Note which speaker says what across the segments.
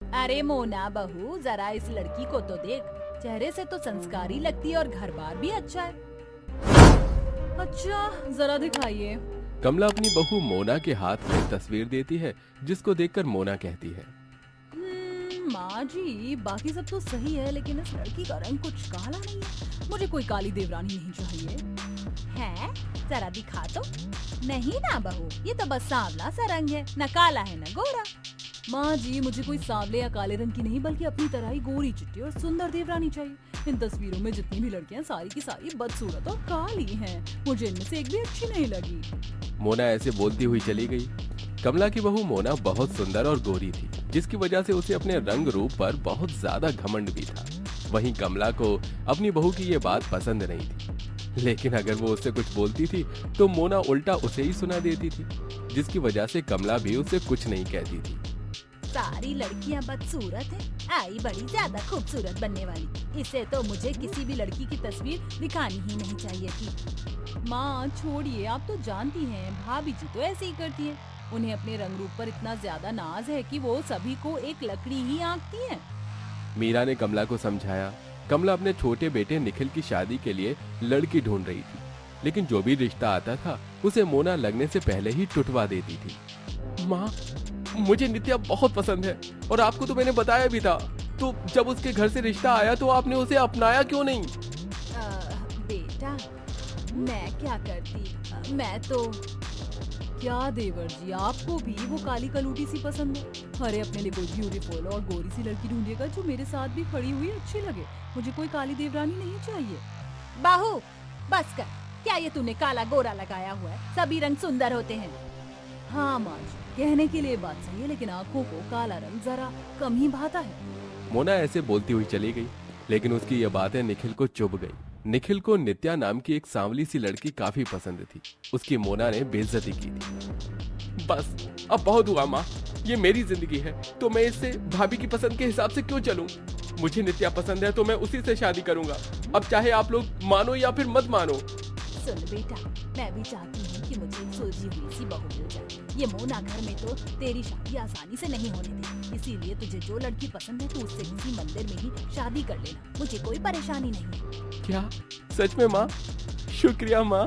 Speaker 1: अरे मोना बहू, जरा इस लड़की को तो देख। चेहरे से तो संस्कारी लगती है और घर बार भी अच्छा है। अच्छा, जरा दिखाइए।
Speaker 2: कमला अपनी बहू मोना के हाथ में तस्वीर देती है, जिसको देखकर मोना कहती है,
Speaker 1: माँ जी, बाकी सब तो सही है, लेकिन इस लड़की का रंग कुछ काला नहीं है। मुझे कोई काली देवरानी नहीं चाहिए। है? जरा दिखा तो। नहीं ना बहू, ये तो बस सांवला सा रंग है, न काला है न गोरा। माँ जी, मुझे कोई सांवले या काले रंग की नहीं, बल्कि अपनी तरह ही गोरी चिट्टी और सुंदर देवरानी चाहिए। इन तस्वीरों में जितनी भी लड़कियाँ सारी की सारी बदसूरत और काली हैं। मुझे इनमें से एक भी अच्छी नहीं लगी।
Speaker 2: मोना ऐसे बोलती हुई चली गई। कमला की बहू मोना बहुत सुंदर और गोरी थी, जिसकी वजह से उसे अपने रंग रूप पर बहुत ज्यादा घमंड भी था। वहीं कमला को अपनी बहू की ये बात पसंद नहीं थी, लेकिन अगर वो उससे कुछ बोलती थी तो मोना उल्टा उसे ही सुना देती थी, जिसकी वजह से कमला भी उसे कुछ नहीं कहती थी।
Speaker 1: सारी लड़कियां बदसूरत हैं, आई बड़ी ज्यादा खूबसूरत बनने वाली। इसे तो मुझे किसी भी लड़की की तस्वीर दिखानी ही नहीं चाहिए थी। माँ छोड़िए, आप तो जानती हैं, भाभी जी तो ऐसे ही करती हैं। उन्हें अपने रंग रूप पर इतना ज्यादा नाज है कि वो सभी को एक लकड़ी ही आंकती हैं।
Speaker 2: मीरा ने कमला को समझाया। कमला अपने छोटे बेटे निखिल की शादी के लिए लड़की ढूंढ रही थी, लेकिन जो भी रिश्ता आता था उसे मोना लगने से पहले ही टुटवा देती थी। माँ, मुझे नित्या बहुत पसंद है और आपको तो मैंने बताया भी था, तो जब उसके घर से रिश्ता आया तो आपने उसे अपनाया क्यों नहीं?
Speaker 1: बेटा, मैं क्या करती, मैं तो। क्या देवर जी, आपको भी वो काली कलूटी सी पसंद है? अरे अपने लिए कोई ब्यूटीफुल और गोरी सी लड़की ढूंढिएगा जो मेरे साथ भी खड़ी हुई अच्छी लगे। मुझे कोई काली देवरानी नहीं चाहिए। बाहू, बस कर। क्या ये तूने काला गोरा लगाया हुआ है? सभी रंग सुंदर होते हैं। हाँ माँ जी, कहने के लिए बात सही है, लेकिन आँखों को काला रंग जरा कम ही भाता है।
Speaker 2: मोना ऐसे बोलती हुई चली गई, लेकिन उसकी ये बातें निखिल को चुभ गई। निखिल को नित्या नाम की एक सांवली सी लड़की काफी पसंद थी। उसकी मोना ने बेइज्जती की थी। बस, अब बहुत हुआ माँ, ये मेरी जिंदगी है, तो मैं इससे भाभी की पसंद के हिसाब से क्यों चलूं? मुझे नित्या पसंद है तो मैं उसी से शादी करूंगा। अब चाहे आप लोग मानो या फिर मत मानो।
Speaker 1: सुन बेटा, मैं भी चाहती हूँ कि मुझे एक सुलझी हुई सी बहू मिल जाए। ये मोना घर में तो तेरी शादी आसानी से नहीं होने देगी, इसीलिए तुझे जो लड़की पसंद है तो उससे किसी मंदिर में ही शादी कर लेना। मुझे कोई परेशानी नहीं है।
Speaker 2: क्या? सच में माँ? शुक्रिया माँ।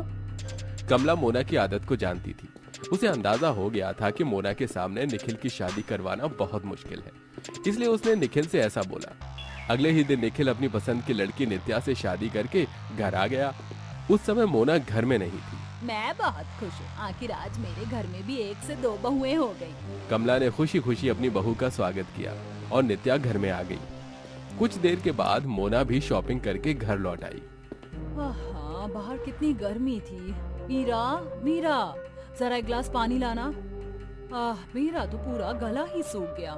Speaker 2: कमला मोना की आदत को जानती थी। उसे अंदाजा हो गया था कि मोना के सामने निखिल की शादी करवाना बहुत मुश्किल है, इसलिए उसने निखिल से ऐसा बोला। अगले ही दिन निखिल अपनी पसंद की लड़की नित्या से शादी करके घर आ गया। उस समय मोना घर में नहीं थी।
Speaker 1: मैं बहुत खुश हूँ, आखिर आज मेरे घर में भी 1 से 2 बहुएं हो गई।
Speaker 2: कमला ने खुशी खुशी अपनी बहू का स्वागत किया और नित्या घर में आ गई। कुछ देर के बाद मोना भी शॉपिंग करके घर लौट आई।
Speaker 1: हाँ, बाहर कितनी गर्मी थी। मीरा, मीरा, जरा एक गिलास पानी लाना। मेरा तो पूरा गला ही सूख गया।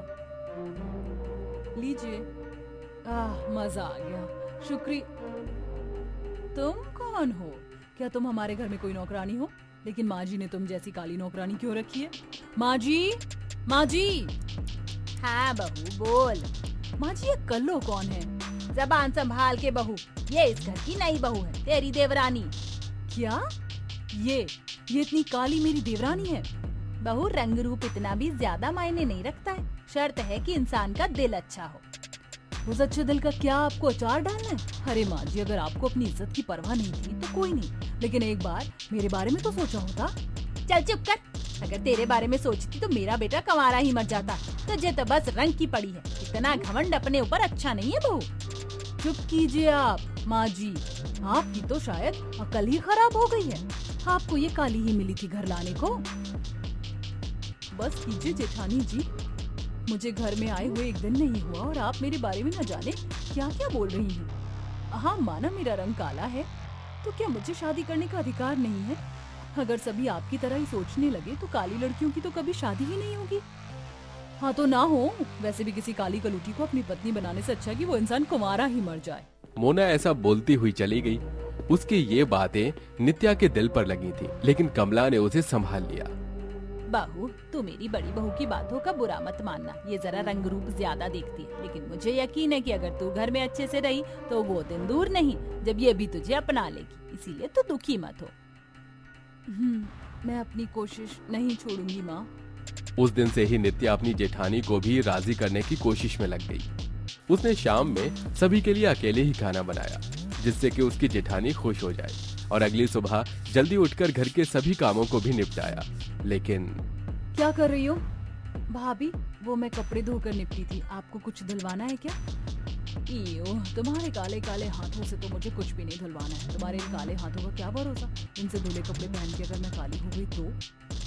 Speaker 1: लीजिए। मजा आ गया, शुक्रिया। तुम कौन हो? क्या तुम हमारे घर में कोई नौकरानी हो? लेकिन माँ जी ने तुम जैसी काली नौकरानी क्यों रखी है? माँ जी, माँ जी। हाँ बहू, बोल। माँ जी, ये कल्लो कौन है? जबान संभाल के बहू, ये इस घर की नई बहू है, तेरी देवरानी। क्या? ये इतनी काली मेरी देवरानी है? बहू, रंग रूप इतना भी ज्यादा मायने नहीं रखता है, शर्त है कि इंसान का दिल अच्छा हो। उस अच्छे दिल का क्या आपको अचार डालना है? अरे माँ जी, अगर आपको अपनी इज्जत की परवाह नहीं थी तो कोई नहीं, लेकिन एक बार मेरे बारे में तो सोचा होता। चल चुप कर। अगर तेरे बारे में सोचती तो मेरा बेटा कंवारा ही मर जाता। तुझे तो बस रंग की पड़ी है, इतना घमंड अपने ऊपर अच्छा नहीं है बहू। चुप कीजिए आप माँ जी, आपकी तो शायद अकल ही खराब हो गई है। आपको ये काली ही मिली थी घर लाने को। बस कीजिए जेठानी जी, मुझे घर में आए हुए 1 दिन नहीं हुआ और आप मेरे बारे में न जाने क्या क्या बोल रही हैं। हाँ, माना मेरा रंग काला है, तो क्या मुझे शादी करने का अधिकार नहीं है? अगर सभी आपकी तरह ही सोचने लगे तो काली लड़कियों की तो कभी शादी ही नहीं होगी। हाँ तो ना हो, वैसे भी किसी काली कलूटी को अपनी पत्नी बनाने से अच्छा कि वो इंसान कुंवारा ही मर जाए।
Speaker 2: मोना ऐसा बोलती हुई चली गई। उसकी ये बातें नित्या के दिल पर लगी थी, लेकिन कमला ने उसे संभाल लिया।
Speaker 1: बहू, तू मेरी बड़ी बहू की बातों का बुरा मत मानना, ये जरा रंग रूप ज्यादा देखती है, लेकिन मुझे यकीन है कि अगर तू घर में अच्छे से रही तो वो दिन दूर नहीं जब ये भी तुझे अपना लेगी, इसीलिए तू दुखी मत हो। मैं अपनी कोशिश नहीं छोड़ूंगी माँ।
Speaker 2: उस दिन से ही नित्या अपनी जेठानी को भी राजी करने की कोशिश में लग गई। उसने शाम में सभी के लिए अकेले ही खाना बनाया, जिससे कि उसकी जेठानी खुश हो जाए, और अगली सुबह जल्दी उठकर घर के सभी कामों को भी निपटाया। लेकिन
Speaker 1: क्या कर रही हो? भाभी, वो मैं कपड़े धोकर निपटी थी, आपको कुछ धुलवाना है क्या? इयो, तुम्हारे काले काले हाथों से तो मुझे कुछ भी नहीं धुलवाना है। तुम्हारे इन काले हाथों का क्या भरोसा, इनसे धुले कपड़े पहन के अगर मैं काली हो गई तो?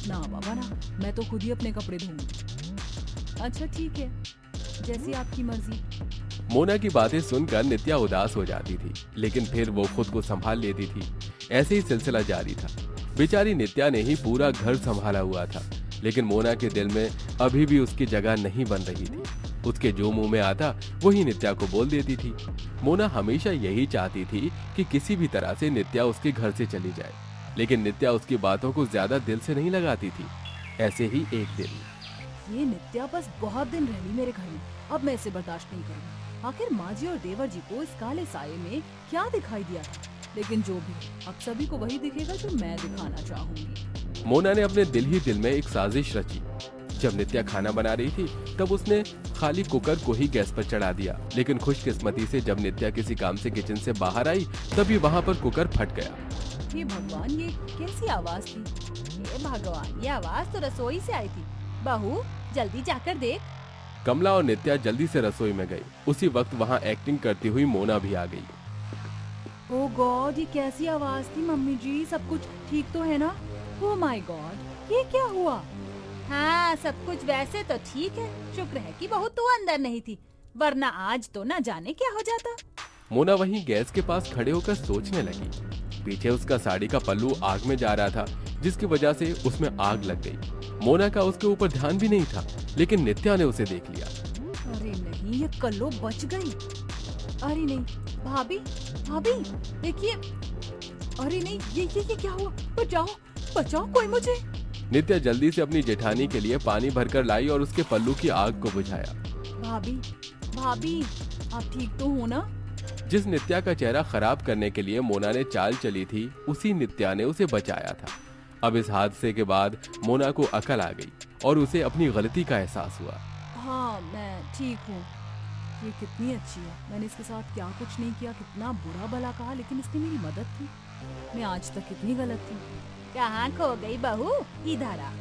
Speaker 1: ना बाबा ना, मैं तो खुद ही अपने कपड़े धोऊंगी। अच्छा ठीक है, जैसी आपकी मर्जी।
Speaker 2: मोना की बातें सुनकर नित्या उदास हो जाती थी, लेकिन फिर वो खुद को संभाल लेती थी। ऐसे ही सिलसिला जारी था। बेचारी नित्या ने ही पूरा घर संभाला हुआ था, लेकिन मोना के दिल में अभी भी उसकी जगह नहीं बन रही थी। उसके जो मुंह में आता वही नित्या को बोल देती थी। मोना हमेशा यही चाहती थी कि किसी भी तरह से नित्या उसके घर से चली जाए, लेकिन नित्या उसकी बातों को ज्यादा दिल से नहीं लगाती थी। ऐसे ही एक दिन,
Speaker 1: ये नित्या बस बहुत दिन रही मेरे घर में, अब मैं इसे बर्दाश्त नहीं करूँगी। आखिर माँ जी और देवर जी को इस काले साये में क्या दिखाई दिया था? लेकिन जो भी, अब सभी को वही दिखेगा जो मैं दिखाना चाहूंगी।
Speaker 2: मोना ने अपने दिल ही दिल में एक साजिश रची। जब नित्या खाना बना रही थी तब उसने खाली कुकर को ही गैस पर चढ़ा दिया, लेकिन खुशकिस्मती से जब नित्या किसी काम से किचन से बाहर आई तभी वहाँ पर कुकर फट गया।
Speaker 1: हे भगवान, ये कैसी आवाज थी? हे भगवान, ये आवाज तो रसोई से आई थी। बहू, जल्दी जाकर देख।
Speaker 2: कमला और नित्या जल्दी से रसोई में गई। उसी वक्त वहाँ एक्टिंग करती हुई मोना भी आ गई।
Speaker 1: ओह गॉड, ये कैसी आवाज थी? मम्मी जी, सब कुछ ठीक तो है ना? ओह माय गॉड, ये क्या हुआ? हाँ, सब कुछ वैसे तो ठीक है। शुक्र है कि बहू तू अंदर नहीं थी, वरना आज तो ना जाने क्या हो जाता।
Speaker 2: मोना वहीं गैस के पास खड़े होकर सोचने लगी। पीछे उसका साड़ी का पल्लू आग में जा रहा था, जिसकी वजह से उसमें आग लग गई। मोना का उसके ऊपर ध्यान भी नहीं था, लेकिन नित्या ने उसे देख लिया।
Speaker 1: अरे नहीं, ये कल्लो बच गई। अरे नहीं, भाभी भाभी देखिए। अरे नहीं, ये क्या हुआ? बचाओ बचाओ कोई मुझे।
Speaker 2: नित्या जल्दी से अपनी जेठानी के लिए पानी भरकर लाई और उसके पल्लू की आग को बुझाया।
Speaker 1: भाभी भाभी, आप ठीक तो हो ना?
Speaker 2: जिस नित्या का चेहरा खराब करने के लिए मोना ने चाल चली थी, उसी नित्या ने उसे बचाया था। अब इस हादसे के बाद मोना को अकल आ गई और उसे अपनी गलती का एहसास हुआ।
Speaker 1: हाँ, मैं ठीक हूँ। ये कितनी अच्छी है। मैंने इसके साथ क्या कुछ नहीं किया, कितना बुरा भला कहा, लेकिन इसने मेरी मदद की। मैं आज तक कितनी गलत थी। कहाँ खो गई बहू? इधर आ।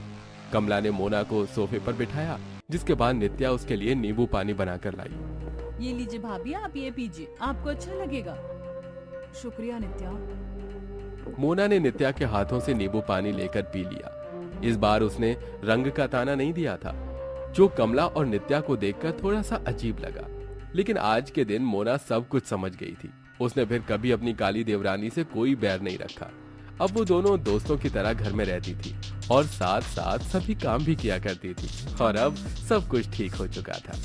Speaker 2: कमला ने मोना को सोफे पर बिठाया, जिसके बाद नित्या उसके लिए नींबू पानी बनाकर लाई।
Speaker 1: ये लीजिए भाभी, आप ये पीजिए, आपको अच्छा लगेगा। शुक्रिया नित्या।
Speaker 2: मोना ने नित्या के हाथों से नींबू पानी लेकर पी लिया। इस बार उसने रंग का ताना नहीं दिया था, जो कमला और नित्या को देखकर थोड़ा सा अजीब लगा। लेकिन आज के दिन मोना सब कुछ समझ गई थी। उसने फिर कभी अपनी काली देवरानी से कोई बैर नहीं रखा। अब वो दोनों दोस्तों की तरह घर में रहती थी और साथ साथ सभी काम भी किया करती थी, और अब सब कुछ ठीक हो चुका था।